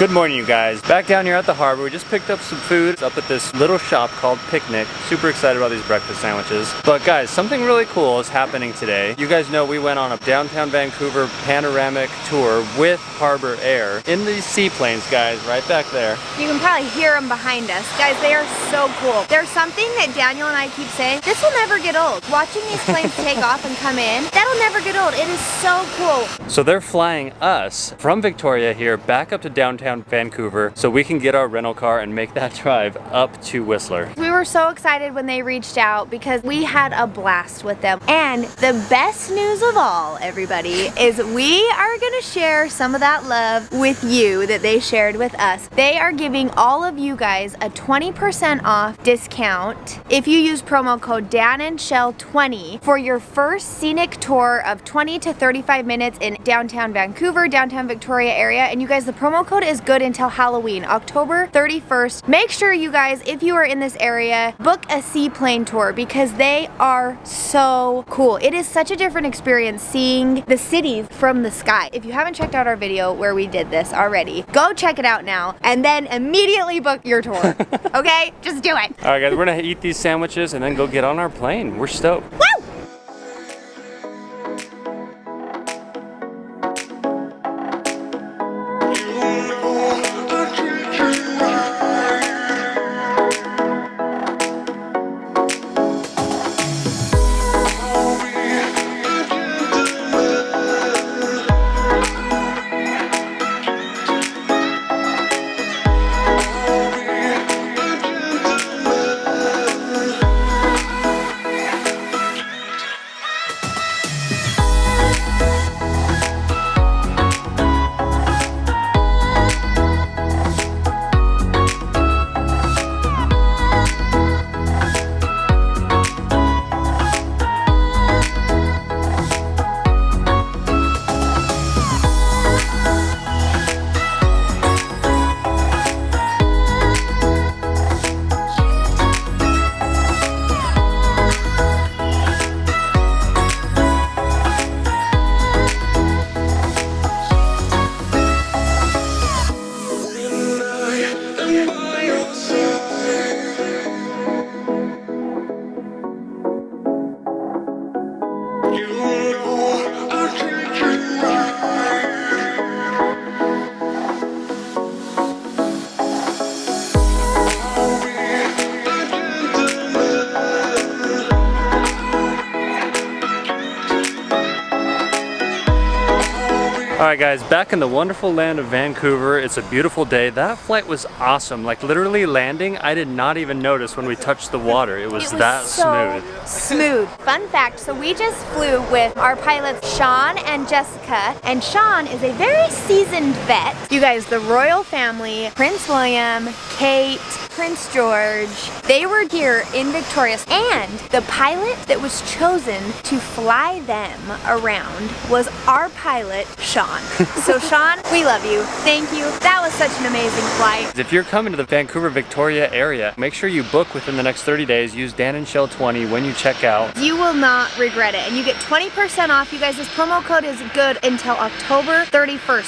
Good morning, you guys. Back down here at the harbor, we just picked up some food up at this little shop called Picnic. Super excited about these breakfast sandwiches. But guys, something really cool is happening today. You guys know we went on a downtown Vancouver panoramic tour with Harbor Air in these seaplanes, guys, right back there. You can probably hear them behind us. Guys, they are so cool. There's something that Daniel and I keep saying, this will never get old. Watching these planes take off and come in, that'll never get old. It is so cool. So they're flying us from Victoria here back up to downtown Vancouver so we can get our rental car and make that drive up to Whistler. We were so excited when they reached out because we had a blast with them. And the best news of all, everybody, is we are gonna share some of that love with you that they shared with us. They are giving all of you guys a 20% off discount if you use promo code danandchelle20 for your first scenic tour of 20 to 35 minutes in downtown Vancouver, downtown Victoria area. And you guys, the promo code is good until Halloween, October 31st. Make sure you guys, if you are in this area, book a seaplane tour because they are so cool. It is such a different experience seeing the cities from the sky. If you haven't checked out our video where we did this already, go check it out now and then immediately book your tour. Okay? Just do it. All right, guys, we're gonna eat these sandwiches and then go get on our plane. We're stoked. Woo! All right, guys, back in the wonderful land of Vancouver. It's a beautiful day. That flight was awesome. Like literally landing, I did not even notice when we touched the water. It was that so smooth. Fun fact, so we just flew with our pilots Sean and Jessica, and Sean is a very seasoned vet. You guys, the royal family, Prince William, Kate, Prince George, they were here in Victoria, and the pilot that was chosen to fly them around was our pilot, Sean. So Sean, we love you. Thank you. That was such an amazing flight. If you're coming to the Vancouver, Victoria area, make sure you book within the next 30 days. Use danandchelle20 when you check out. You will not regret it. And you get 20% off. You guys, this promo code is good until October 31st.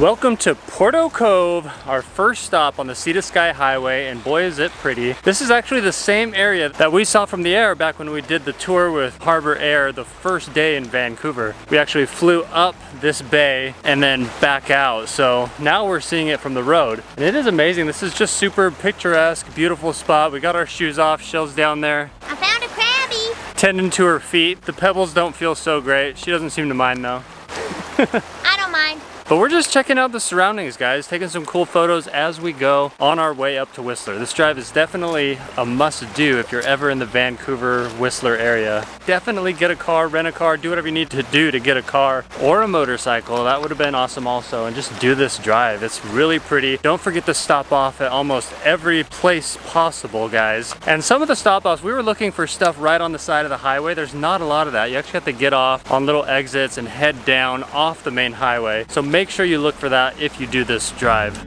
Welcome to Porto Cove, our first stop on the Sea to Sky Highway, and boy is it pretty. This is actually the same area that we saw from the air back when we did the tour with Harbor Air the first day in Vancouver. We actually flew up this bay and then back out, so now we're seeing it from the road. And it is amazing. This is just super picturesque, beautiful spot. We got our shoes off, Chelle's down there. I found a crabby. Tending to her feet. The pebbles don't feel so great. She doesn't seem to mind though. I don't mind. But we're just checking out the surroundings, guys, taking some cool photos as we go on our way up to Whistler. This drive is definitely a must-do if you're ever in the Vancouver, Whistler area. Definitely get a car, rent a car, do whatever you need to do to get a car or a motorcycle. That would have been awesome also, and just do this drive. It's really pretty. Don't forget to stop off at almost every place possible, guys. And some of the stop-offs, we were looking for stuff right on the side of the highway. There's not a lot of that. You actually have to get off on little exits and head down off the main highway. So make sure you look for that if you do this drive.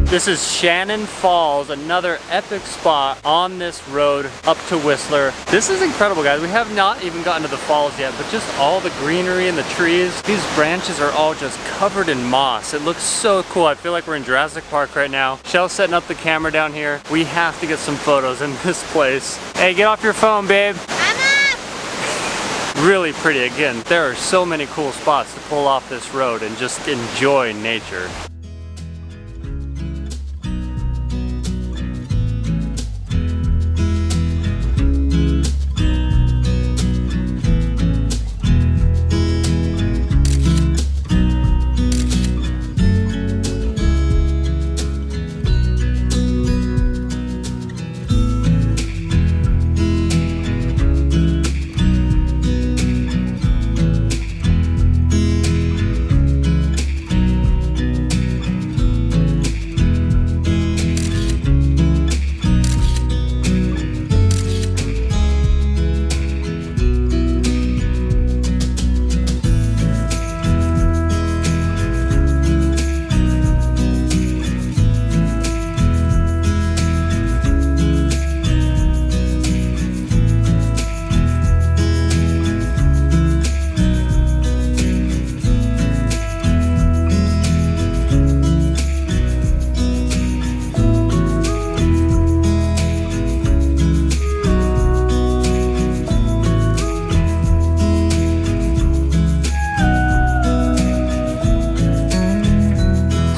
This is Shannon Falls, another epic spot on this road up to Whistler. This is incredible, guys. We have not even gotten to the falls yet, but just all the greenery and the trees. These branches are all just covered in moss. It looks so cool. I feel like we're in Jurassic Park right now. Chelle's setting up the camera down here. We have to get some photos in this place. Hey, get off your phone, babe. I'm up. Really pretty. Again, there are so many cool spots to pull off this road and just enjoy nature.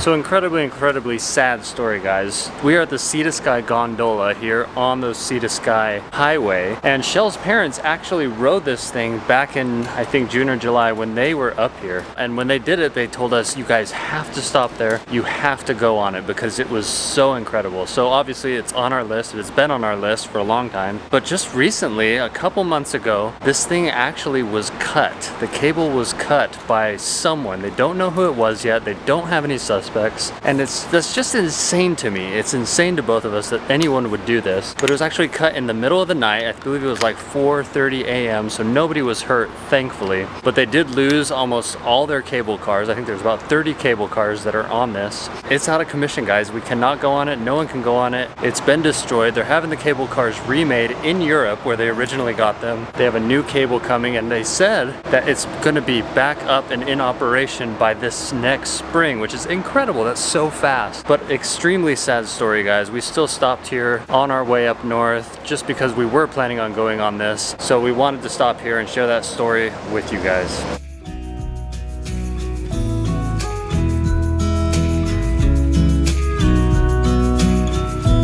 So incredibly sad story, guys. We are at the Sea to Sky Gondola here on the Sea to Sky Highway, and Chelle's parents actually rode this thing back in, I think, June or July when they were up here. And when they did it, they told us, you guys have to stop there. You have to go on it because it was so incredible. So obviously it's on our list. It's been on our list for a long time. But just recently, a couple months ago, this thing actually was cut. The cable was cut by someone. They don't know who it was yet. They don't have any suspects. And that's just insane to me. It's insane to both of us that anyone would do this. But it was actually cut in the middle of the night. I believe it was like 4:30 a.m. So nobody was hurt, thankfully. But they did lose almost all their cable cars. I think there's about 30 cable cars that are on this. It's out of commission, guys. We cannot go on it. No one can go on it. It's been destroyed. They're having the cable cars remade in Europe where they originally got them. They have a new cable coming, and they said that it's going to be back up and in operation by this next spring, which is incredible. That's so fast. But extremely sad story, guys. We still stopped here on our way up north just because we were planning on going on this. So we wanted to stop here and share that story with you guys.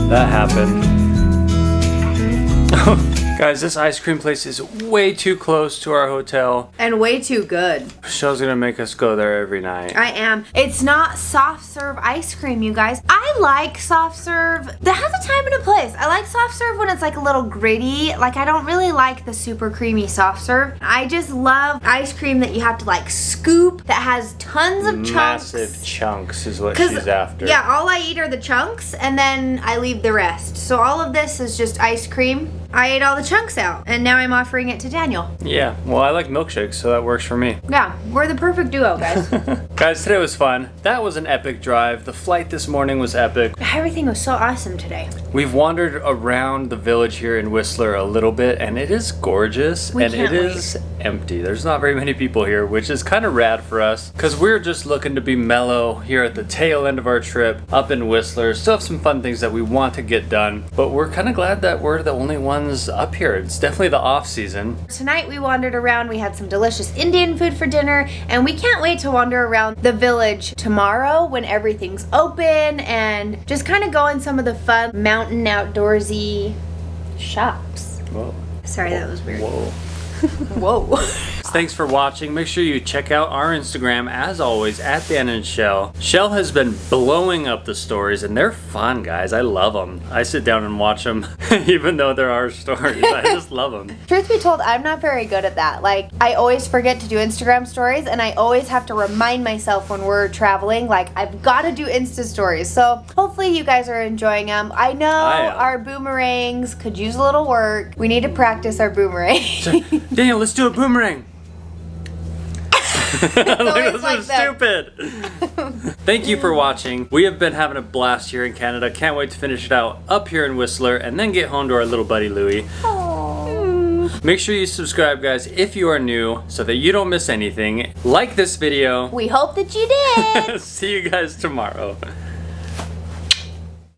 That happened. Guys, this ice cream place is way too close to our hotel. And way too good. Michelle's gonna make us go there every night. I am. It's not soft serve ice cream, you guys. I like soft serve. That has a time and a place. I like soft serve when it's like a little gritty. Like, I don't really like the super creamy soft serve. I just love ice cream that you have to like scoop, that has tons of chunks. Massive chunks is what she's after. Yeah, all I eat are the chunks and then I leave the rest. So all of this is just ice cream. I ate all the chunks out and now I'm offering it to Daniel. Yeah, well, I like milkshakes, so that works for me. Yeah, we're the perfect duo, guys. Guys, today was fun. That was an epic drive. The flight this morning was epic. Everything was so awesome today. We've wandered around the village here in Whistler a little bit, and it is gorgeous, and it is empty. There's not very many people here, which is kind of rad for us, because we're just looking to be mellow here at the tail end of our trip up in Whistler. Still have some fun things that we want to get done, but we're kind of glad that we're the only ones up here. It's definitely the off season. Tonight we wandered around. We had some delicious Indian food for dinner, and we can't wait to wander around the village tomorrow when everything's open and just kind of go in some of the fun mountain outdoorsy shops. Whoa. Sorry, that was weird. Whoa. Whoa. Thanks for watching. Make sure you check out our Instagram, as always, at danandchelle. Chelle has been blowing up the stories, and they're fun, guys. I love them. I sit down and watch them, even though they're our stories. I just love them. Truth be told, I'm not very good at that. Like, I always forget to do Instagram stories, and I always have to remind myself when we're traveling, like, I've got to do Insta stories. So hopefully you guys are enjoying them. I know our boomerangs could use a little work. We need to practice our boomerangs. Daniel, let's do a boomerang. Like, this like is stupid. Thank you for watching. We have been having a blast here in Canada. Can't wait to finish it out up here in Whistler and then get home to our little buddy Louie. Aww. Make sure you subscribe, guys, if you are new, so that you don't miss anything. Like this video. We hope that you did. See you guys tomorrow.